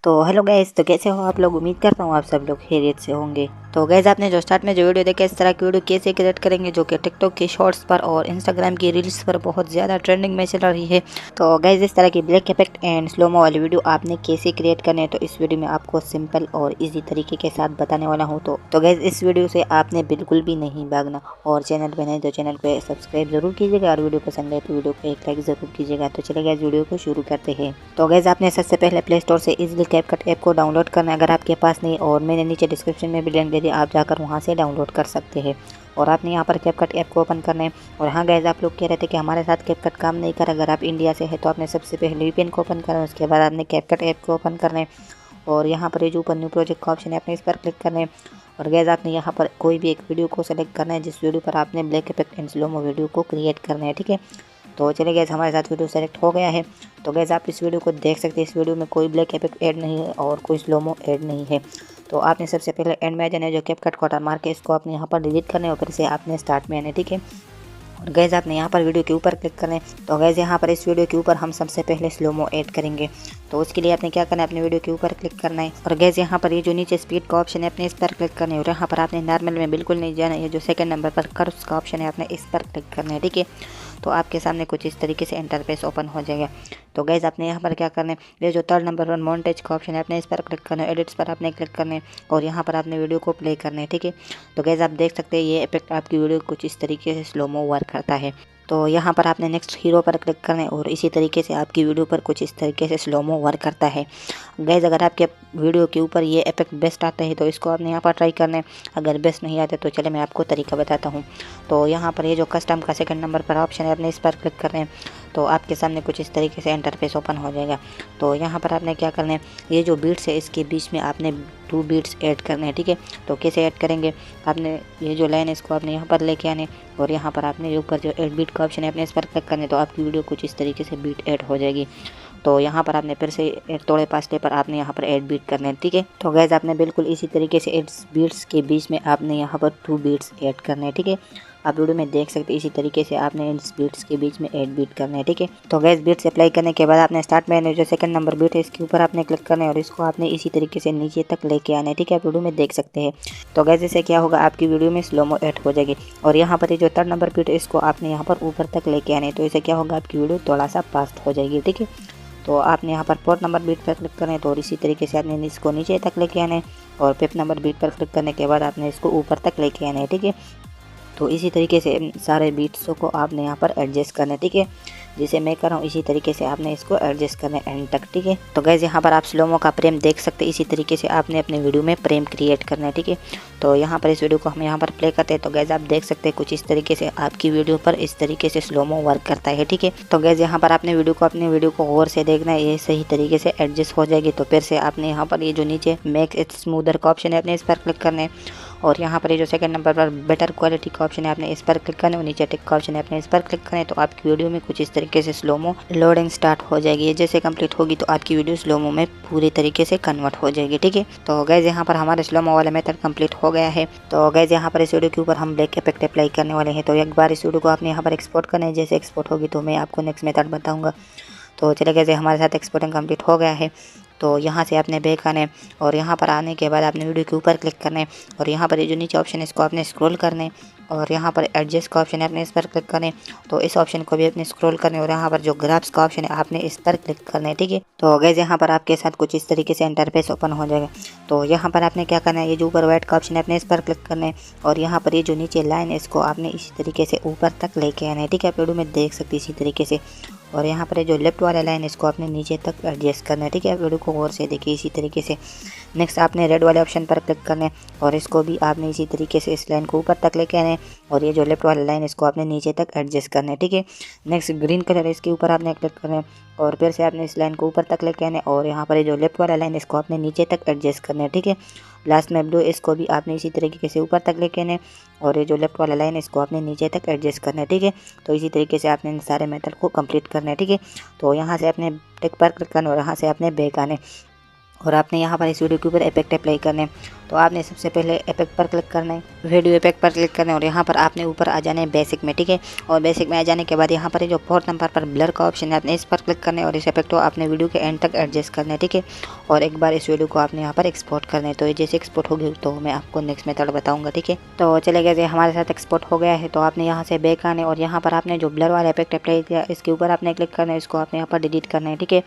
तो hello guys, तो कैसे हो आप लोग। उम्मीद करता हूँ आप सब लोग खैरियत से होंगे। तो गैस, आपने जो स्टार्ट में जो वीडियो देखा, इस तरह की वीडियो कैसे क्रिएट करेंगे जो कि टिकटॉक की शॉर्ट्स पर और इंस्टाग्राम की रील्स पर बहुत ज़्यादा ट्रेंडिंग में चल रही है। तो गैस, इस तरह की ब्लैक इफेक्ट एंड स्लोमो वाली वीडियो आपने कैसे क्रिएट करनी है, तो इस वीडियो में आपको सिंपल और ईजी तरीके के साथ बताने वाला हूँ। तो गैस, इस वीडियो से आपने बिल्कुल भी नहीं भागना, और चैनल पर नहीं तो चैनल को सब्सक्राइब जरूर कीजिएगा, और वीडियो पसंद है तो वीडियो को एक लाइक जरूर कीजिएगा। तो चलिए गैस, वीडियो को शुरू करते हैं। तो गैस, आपने सबसे पहले प्ले स्टोर से इजीली कैपकट ऐप को डाउनलोड करना है, अगर आपके पास नहीं, और मैंने नीचे डिस्क्रिप्शन में भी लिंक दे दिया, आप जाकर वहां से डाउनलोड कर सकते हैं। और आपने यहाँ पर कैपकट ऐप को ओपन करना है। और हाँ गैस, आप लोग कह रहे थे कि हमारे साथ कैपकट काम नहीं कर, अगर आप इंडिया से है तो आपने सबसे पहले वीपीएन को ओपन करना है, उसके बाद आपने कैपकट ऐप को ओपन करना है। और यहाँ पर ये जो ऊपर न्यू प्रोजेक्ट का ऑप्शन है, आपने इस पर क्लिक करना है। और गैस, आपने यहाँ पर कोई भी एक वीडियो को सेलेक्ट करना है जिस वीडियो पर आपने black effect and slomo video को क्रिएट करना है, ठीक है। तो चलिए गैस, हमारे साथ वीडियो सेलेक्ट हो गया है। तो गैस, आप इस वीडियो को देख सकते हैं, इस वीडियो में कोई ब्लैक इफेक्ट ऐड नहीं है और कोई स्लोमो ऐड नहीं है। तो आपने सबसे पहले एंड में जाना है, जो कैपकट वाटर मार्क है इसको आपने यहाँ पर डिलीट करना है, और फिर से आपने स्टार्ट में आना है, ठीक है। और गैस, आपने यहाँ पर वीडियो के ऊपर क्लिक करना है। तो गैस, यहाँ पर इस वीडियो के ऊपर हम सबसे पहले स्लोमो ऐड करेंगे। तो उसके लिए आपने क्या करना है, अपने वीडियो के ऊपर क्लिक करना है। और गैस, यहाँ पर ये जो नीचे स्पीड का ऑप्शन है, आपने इस पर क्लिक करना है। और यहाँ पर आपने नॉर्मल में बिल्कुल नहीं जाना है, ये जो सेकंड नंबर पर कर्व्स का ऑप्शन है, आपने इस पर क्लिक करना है, ठीक है। तो आपके सामने कुछ इस तरीके से इंटरफेस ओपन हो जाएगा। तो गैस, आपने यहाँ पर क्या करना है, ये जो थर्ड नंबर पर मोन्टेज का ऑप्शन है, आपने इस पर क्लिक करना है, एडिट्स पर आपने क्लिक करना है, और यहाँ पर आपने वीडियो को प्ले करना है, ठीक है। तो गैस, आप देख सकते हैं ये इफेक्ट आपकी वीडियो कुछ इस तरीके से स्लोमो वर्क करता है। तो यहाँ पर आपने नेक्स्ट हीरो पर क्लिक करना है, और इसी तरीके से आपकी वीडियो पर कुछ इस तरीके से स्लोमो वर्क करता है। गैस, अगर आपके वीडियो के ऊपर ये इफेक्ट बेस्ट आता है तो इसको आपने यहाँ पर ट्राई करना है, अगर बेस्ट नहीं आता तो चले मैं आपको तरीका बताता हूँ। तो यहाँ पर ये जो कस्टम का सेकंड नंबर पर ऑप्शन है, आपने इस पर क्लिक करना है। तो आपके सामने कुछ इस तरीके से इंटरफेस ओपन हो जाएगा। तो यहाँ पर आपने क्या करना है, ये जो बीट्स है इसके बीच में आपने 2 बीट्स ऐड करने हैं, ठीक है। तो कैसे ऐड करेंगे, आपने ये जो लाइन है इसको आपने यहाँ पर लेके आने, और यहाँ पर आपने ऊपर जो 8 बीट का ऑप्शन है, आपने इस पर क्लिक करने, तो आपकी वीडियो कुछ इस तरीके से बीट ऐड हो जाएगी। तो यहाँ पर आपने फिर से थोड़े फासले पर आपने यहाँ पर 8 बीट करने हैं, ठीक है। तो गैस, आपने बिल्कुल इसी तरीके से 8 बीट्स के बीच में आपने यहाँ पर 2 बीट्स ऐड करने हैं, ठीक है। आप वीडियो में देख सकते हैं, इसी तरीके से आपने इन बीट्स के बीच में 8 बीट करना है, ठीक है। तो गैस, बीट्स अप्लाई करने के बाद आपने स्टार्ट में जो सेकंड नंबर बीट है इसके ऊपर आपने क्लिक करना है, और इसको आपने इसी तरीके से नीचे तक लेके आना है, ठीक है। आप वीडियो में देख सकते हैं। तो गैस, इससे क्या होगा, आपकी वीडियो में स्लोमो ऐड हो जाएगी। और यहाँ पर ये जो थर्ड नंबर बीट है इसको आपने यहाँ पर ऊपर तक लेके आना है, तो इससे क्या होगा, आपकी वीडियो थोड़ा सा फास्ट हो जाएगी, ठीक है। तो आपने यहाँ पर फोर्थ नंबर बीट पर क्लिक करना है, तो और इसी तरीके से आपने इसको नीचे तक लेके आना है, और फिफ्थ नंबर बीट पर क्लिक करने के बाद आपने इसको ऊपर तक लेके आना है, ठीक है। तो इसी तरीके से सारे बीट्सों को आपने यहाँ पर एडजस्ट करना है, ठीक है। जिसे मैं कर रहा हूँ इसी तरीके से आपने इसको एडजस्ट करना है एंड तक, ठीक है। तो गैस, यहाँ पर आप स्लोमो का प्रेम देख सकते हैं, इसी तरीके से आपने अपने वीडियो में प्रेम क्रिएट करना है, ठीक है। तो यहाँ पर इस वीडियो को हम यहाँ पर प्ले करते हैं। तो गैस, आप देख सकते हैं कुछ इस तरीके से आपकी वीडियो पर इस तरीके से स्लोमो वर्क करता है, ठीक है। तो गैस, यहाँ पर आपने अपने वीडियो को गौर से देखना है, ये सही तरीके से एडजस्ट हो जाएगी। तो फिर से आपने यहाँ पर ये जो नीचे मेक इट स्मूदर का ऑप्शन है, आपने इस पर क्लिक करना है। और यहाँ पर ये जो सेकंड नंबर पर बेटर क्वालिटी का ऑप्शन है, आपने इस पर क्लिक करना है, और नीचे टिक का ऑप्शन है, आपने इस पर क्लिक करना है। तो आपकी वीडियो में कुछ इस तरीके से स्लोमो लोडिंग स्टार्ट हो जाएगी। ये जैसे कंप्लीट होगी तो आपकी वीडियो स्लोमो में पूरी तरीके से कन्वर्ट हो जाएगी, ठीक है। तो गैस, यहाँ पर हमारे स्लोमो वाला मेथड कंप्लीट हो गया है। तो गैस, यहाँ पर इस वीडियो के ऊपर हम ब्लैक इफेक्ट अप्लाई करने वाले हैं। तो एक बार इस वीडियो को आपने यहाँ पर एक्सपोर्ट करना है, जैसे एक्सपोर्ट होगी तो मैं आपको नेक्स्ट मेथड बताऊँगा। तो चलिए गैस, हमारे साथ एक्सपोर्टिंग कंप्लीट हो गया है। तो यहाँ से आपने बैक आना है, और यहाँ पर आने के बाद आपने वीडियो के ऊपर क्लिक करना है, और यहाँ पर ये जो नीचे ऑप्शन है इसको आपने स्क्रॉल करना है, और यहाँ पर एडजस्ट का ऑप्शन है, आपने इस पर क्लिक करना है। तो इस ऑप्शन को भी आपने स्क्रॉल करना है, और यहाँ पर जो ग्राफ्स का ऑप्शन है आपने इस पर क्लिक करना है, ठीक है। तो गैस, यहाँ पर आपके साथ कुछ इस तरीके से इंटरफेस ओपन हो जाएगा। तो यहाँ पर आपने क्या करना है, ये जो ऊपर वाइट का ऑप्शन है आपने इस पर क्लिक करना है, और यहाँ पर ये जो नीचे लाइन है इसको आपने इसी तरीके से ऊपर तक लेके आना है, ठीक है। आप वीडियो में देख सकते हैं इसी तरीके से। और यहाँ पर जो लेफ्ट वाला लाइन इसको आपने नीचे तक एडजस्ट करना है, ठीक है। वीडियो को गौर से देखिए इसी तरीके से। नेक्स्ट आपने रेड वाले ऑप्शन पर क्लिक करना है, और इसको भी आपने इसी तरीके से इस लाइन को ऊपर तक लेके आना है, और ये जो लेफ्ट वाला लाइन इसको आपने नीचे तक एडजस्ट करना है, ठीक है। नेक्स्ट ग्रीन कलर है, इसके ऊपर आपने क्लिक करना है, और फिर से आपने इस लाइन को ऊपर तक लेके आना है, और यहाँ पर ये जो लेफ्ट वाला लाइन इसको आपने नीचे तक एडजस्ट करना है, ठीक है। लास्ट में ब्लू इसको भी आपने इसी तरीके से ऊपर तक लेके आना है, और ये जो लेफ्ट वाला लाइन इसको आपने नीचे तक एडजस्ट करना है, ठीक है। तो इसी तरीके से आपने इन सारे मेथड को कंप्लीट करना है, ठीक है। तो यहाँ से आपने टिक पर क्लिक करना, और यहाँ से आपने बैक आने, और आपने यहाँ पर इस वीडियो के ऊपर इफेक्ट अप्लाई करने। तो आपने सबसे पहले इफेक्ट पर क्लिक करना है, वीडियो इफेक्ट पर क्लिक करना है और यहाँ पर आपने ऊपर आ जाना है बेसिक में, ठीक है। और बेसिक में आ जाने के बाद यहाँ पर जो 4 नंबर पर ब्लर का ऑप्शन है आपने इस पर क्लिक करना है और इस इफेक्ट को आपने वीडियो के एंड तक एडजस्ट करना है, ठीक है। और एक बार इस वीडियो को आपने यहाँ पर एक्सपोर्ट करना है। तो ये जैसे एक्सपोर्ट होगी तो मैं आपको नेक्स्ट मेथड बताऊंगा, ठीक है। तो चले गए हमारे साथ एक्सपोर्ट हो गया है। तो आपने यहाँ से बैक आने और यहाँ पर आपने जो ब्लर वाला इफेक्ट अप्लाई किया इसके ऊपर आपने क्लिक करना है, इसको आपने यहाँ पर डिलीट करना है, ठीक है।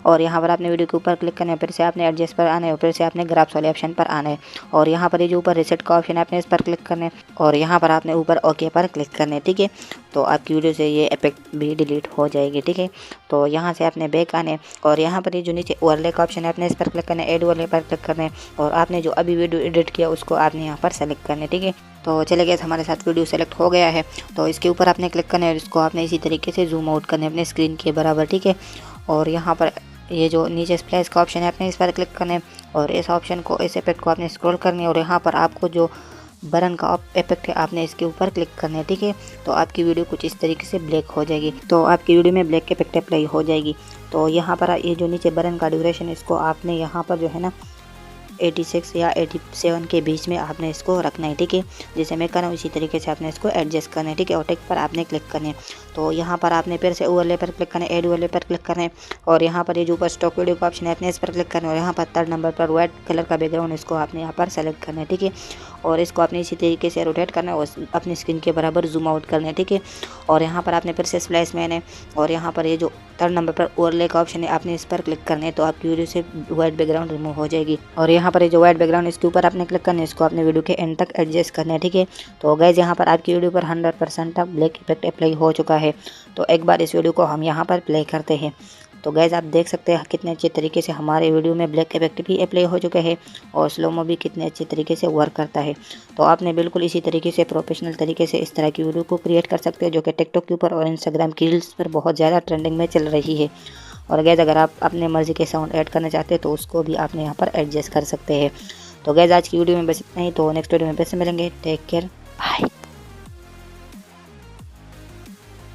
और यहाँ पर आपने वीडियो के ऊपर क्लिक करना है, फिर से आपने एडजस्ट पर आना है और फिर से आपने ग्राफ्स वाले ऑप्शन पर आना है और यहाँ पर ये जो ऊपर रीसेट का ऑप्शन है आपने इस पर क्लिक करना है और यहाँ पर आपने ऊपर ओके पर क्लिक करना है, ठीक है। तो आपकी वीडियो से ये इफेक्ट भी डिलीट हो जाएगी, ठीक है। तो यहाँ से आपने बैक आने और यहाँ पर ये जो नीचे ओवरले का ऑप्शन है आपने इस पर क्लिक करना है, ऐड ओवरले पर क्लिक करना है और आपने जो अभी वीडियो एडिट किया उसको आपने यहाँ पर सेलेक्ट करना है, ठीक है। तो चले गए हमारे साथ वीडियो सेलेक्ट हो गया है। तो इसके ऊपर आपने क्लिक करना है और इसको आपने इसी तरीके से जूम आउट करना है अपने स्क्रीन के बराबर, ठीक है। और यहाँ पर ये जो नीचे स्प्लैश का ऑप्शन है आपने इस पर क्लिक करना है और इस ऑप्शन को, इस इफेक्ट को आपने स्क्रॉल करनी है और यहाँ पर आपको जो बटन का इफेक्ट है आपने इसके ऊपर क्लिक करना है, ठीक है। तो आपकी वीडियो कुछ इस तरीके से ब्लैक हो जाएगी, तो आपकी वीडियो में ब्लैक इफेक्ट अप्लाई हो जाएगी। तो यहाँ पर ये जो नीचे बटन का ड्यूरेशन इसको आपने यहाँ पर जो है ना 86 या 87 के बीच में आपने इसको रखना है, ठीक है। जैसे मैं कर रहा हूँ इसी तरीके से आपने इसको एडजस्ट करना है, ठीक है। और टेक पर आपने क्लिक करना है। तो यहाँ पर आपने फिर से ओवरले पर क्लिक करना है, ऐड ओवरले पर क्लिक करना है और यहाँ पर ये जो ऊपर स्टॉक वीडियो का ऑप्शन है आपने इस पर क्लिक करना है और यहाँ पर 3rd नंबर पर व्हाइट कलर का बैकग्राउंड इसको आपने यहाँ पर सेलेक्ट करना है, ठीक है। और इसको आपने इसी तरीके से रोटेट करना है और अपनी स्क्रीन के बराबर जूम आउट करना है, ठीक है। और यहाँ पर आपने फिर से स्प्लैश में आना है और यहाँ पर ये जो 3rd नंबर पर ओवरले का ऑप्शन है आपने इस पर क्लिक करना है। तो आपकी वीडियो से व्हाइट बैकग्राउंड रिमूव हो जाएगी और यहाँ पर ये जो व्हाइट बैकग्राउंड इसके ऊपर आपने क्लिक करना है, इसको आपने वीडियो के एंड तक एडजस्ट करना है, ठीक है। तो गाइस यहाँ पर आपकी वीडियो पर 100% तक ब्लैक इफेक्ट अप्लाई हो चुका है। तो एक बार इस वीडियो को हम यहाँ पर प्ले करते हैं। तो गाइस आप देख सकते हैं कितने अच्छे तरीके से हमारे वीडियो में ब्लैक इफेक्ट भी अप्लाई हो चुके हैं और स्लोमो भी कितने अच्छे तरीके से वर्क करता है। तो आपने बिल्कुल इसी तरीके से प्रोफेशनल तरीके से इस तरह की वीडियो को क्रिएट कर सकते हैं जो कि टिकटॉक के ऊपर और इंस्टाग्राम की रील्स पर बहुत ज़्यादा ट्रेंडिंग में चल रही है। और गाइस अगर आप अपने मर्जी के साउंड ऐड करना चाहते हैं तो उसको भी आपने यहाँ पर एडजस्ट कर सकते हैं। तो गाइस आज की वीडियो में बस इतना ही। तो नेक्स्ट वीडियो में फिर से मिलेंगे। Take care, bye.